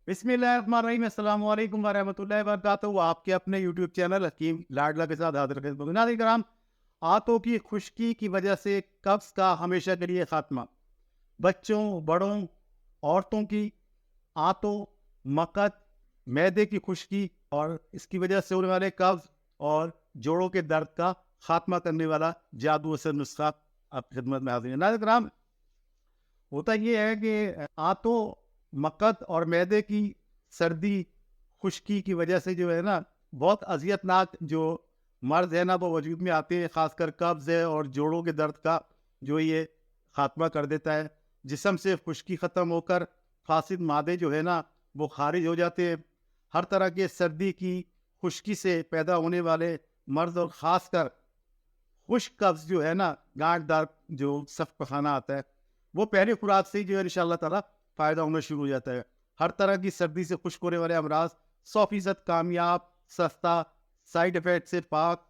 بسم اللہ الرحمن الرحیم، السلام علیکم ورحمۃ اللہ وبرکاتہ۔ آپ کے اپنے یوٹیوب چینل حکیم لاڈلا کے ساتھ حاضر خدمت۔ ناظرین کرام، آنتوں کی خشکی کی وجہ سے قبض کا ہمیشہ کے لیے خاتمہ۔ بچوں، بڑوں، عورتوں کی آنتوں، مقت، معدے کی خشکی اور اس کی وجہ سے ہونے والے قبض اور جوڑوں کے درد کا خاتمہ کرنے والا جادو اثر نسخہ آپ کی خدمت میں حاضر ہے۔ ناظرین کرام، ہوتا یہ ہے کہ آنتوں، مقت اور معدے کی سردی خشکی کی وجہ سے جو ہے نا، بہت اذیت ناک جو مرض ہے نا وہ وجود میں آتے ہیں، خاص کر قبض ہے اور جوڑوں کے درد کا جو یہ خاتمہ کر دیتا ہے۔ جسم سے خشکی ختم ہو کر فاسد مادے جو ہے نا وہ خارج ہو جاتے ہیں۔ ہر طرح کے سردی کی خشکی سے پیدا ہونے والے مرض اور خاص کر خشک قبض جو ہے نا، گانٹ درد جو سخت پخانہ آتا ہے، وہ پہلی خوراک سے ہی جو ہے انشاءاللہ تعالیٰ فائدہ ہونا شروع ہو جاتا ہے۔ ہر طرح کی سردی سے خشک ہونے والے امراض 100% کامیاب، سستا، سائیڈ افیکٹ سے پاک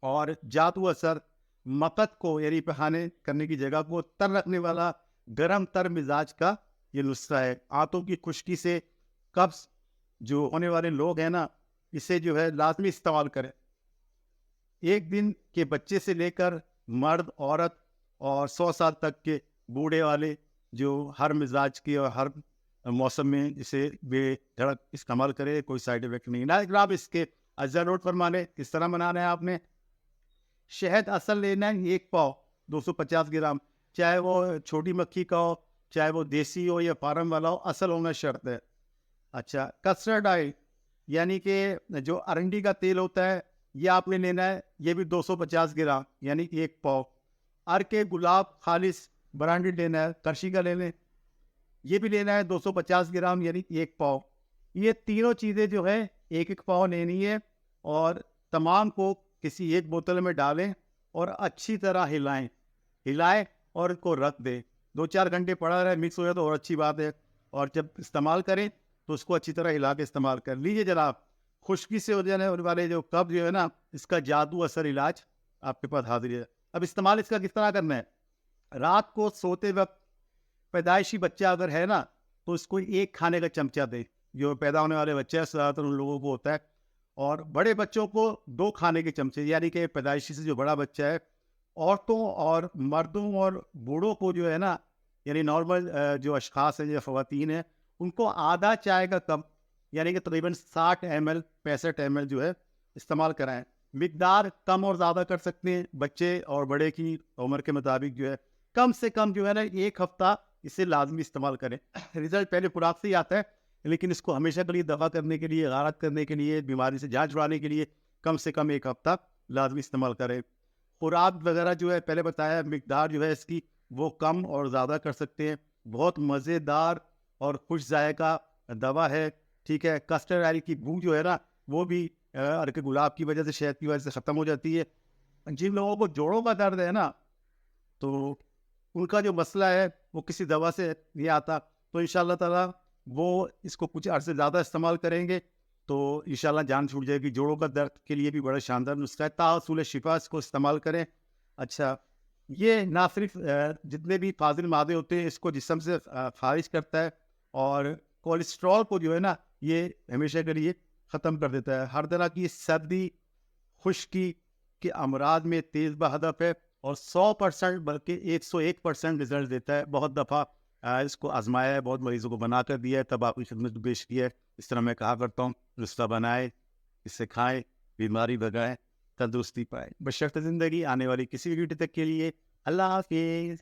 اور جادو اثر مقت کو یعنی پخانے کرنے کی جگہ کو تر رکھنے والا گرم تر مزاج کا یہ نسخہ ہے۔ آنتوں کی خشکی سے قبض جو ہونے والے لوگ ہیں نا، اسے جو ہے لازمی استعمال کریں۔ ایک دن کے بچے سے لے کر مرد، عورت اور 100 سال تک کے بوڑھے والے جو ہر مزاج کے اور ہر موسم میں اسے بے دھڑک استعمال کرے، کوئی سائیڈ افیکٹ نہیں۔ ناظرین آپ اس کے اجزا نوٹ فرما لیں، کس طرح بنانا ہے آپ نے۔ شہد اصل لینا ہے 1 پاؤ 250 گرام، چاہے وہ چھوٹی مکھی کا ہو، چاہے وہ دیسی ہو یا فارم والا ہو، اصل ہونا شرط ہے۔ اچھا، کسٹرڈ آئل یعنی کہ جو ارنڈی کا تیل ہوتا ہے، یہ آپ نے لینا ہے، یہ بھی 250 گرام یعنی 1 پاؤ۔ ارک گلاب خالص برانڈڈ لینا ہے، کرشی کا لے لیں، یہ بھی لینا ہے 250 گرام یعنی 1 پاؤ۔ یہ تینوں چیزیں جو ہے 1 1 پاؤ لینی ہے اور تمام کو کسی ایک بوتل میں ڈالیں اور اچھی طرح ہلائیں اور ان کو رکھ دیں۔ 2 4 گھنٹے پڑا رہے، مکس ہو جائے تو اور اچھی بات ہے، اور جب استعمال کریں تو اس کو اچھی طرح ہلا کے استعمال کر لیجیے جناب۔ خشکی سے ہو جانے والے جو قبض جو ہے نا، اس کا جادو اثر علاج آپ کے پاس حاضر ہے۔ اب استعمال اس کا کس طرح کرنا ہے؟ رات کو سوتے وقت پیدائشی بچہ اگر ہے نا تو اس کو 1 کھانے کا چمچہ دے، جو پیدا ہونے والے بچے ہیں زیادہ تر ان لوگوں کو ہوتا ہے، اور بڑے بچوں کو 2 کھانے کے چمچے، یعنی کہ پیدائشی سے جو بڑا بچہ ہے۔ عورتوں اور مردوں اور بوڑھوں کو جو ہے نا، یعنی نارمل جو اشخاص ہیں یا خواتین ہیں، ان کو آدھا چائے کا کپ یعنی کہ تقریباً 60 ml 65 ml جو ہے استعمال کرائیں۔ مقدار کم اور زیادہ کر سکتے ہیں، بچے اور بڑے کی عمر کے مطابق جو ہے کم سے کم جو ہے نا 1 ہفتہ اسے لازمی استعمال کریں۔ رزلٹ پہلے خوراک سے ہی آتا ہے، لیکن اس کو ہمیشہ کے لیے دفع کرنے کے لیے، غارت کرنے کے لیے، بیماری سے جان چھڑانے کے لیے کم سے کم 1 ہفتہ لازمی استعمال کریں۔ خوراک وغیرہ جو ہے پہلے بتایا، مقدار جو ہے اس کی وہ کم اور زیادہ کر سکتے ہیں۔ بہت مزیدار اور خوش ذائقہ دوا ہے، ٹھیک ہے۔ کسٹرڈ آئل کی بو جو ہے نا وہ بھی ارک گلاب کی وجہ سے، شہد کی وجہ سے ختم ہو جاتی ہے۔ جن لوگوں کو جوڑوں کا درد ہے نا، تو ان کا جو مسئلہ ہے وہ کسی دوا سے نہیں آتا، تو انشاءاللہ تعالیٰ وہ اس کو کچھ عرصے زیادہ استعمال کریں گے تو انشاءاللہ جان چھوٹ جائے گی۔ جوڑوں کا درد کے لیے بھی بڑا شاندار نسخہ ہے، تحصول شفا، اس کو استعمال کریں۔ اچھا، یہ نہ صرف جتنے بھی فاضل مادے ہوتے ہیں اس کو جسم سے خارج کرتا ہے، اور کولیسٹرول کو جو ہے نا یہ ہمیشہ کے لیے ختم کر دیتا ہے۔ ہر طرح کی سردی، خشکی کے امراض میں تیز بہدف ہے، اور 100% بلکہ 101% رزلٹ دیتا ہے۔ بہت دفعہ اس کو آزمایا ہے، بہت مریضوں کو بنا کر دیا ہے، تب آپ کی خدمت میں پیش کیا ہے۔ اس طرح میں کہا کرتا ہوں، نسخہ بنائیں، اسے کھائیں، بیماری بھگائیں، تندرستی پائیں۔ بشرط زندگی آنے والی کسی بھی ویڈیو تک کے لیے اللہ حافظ۔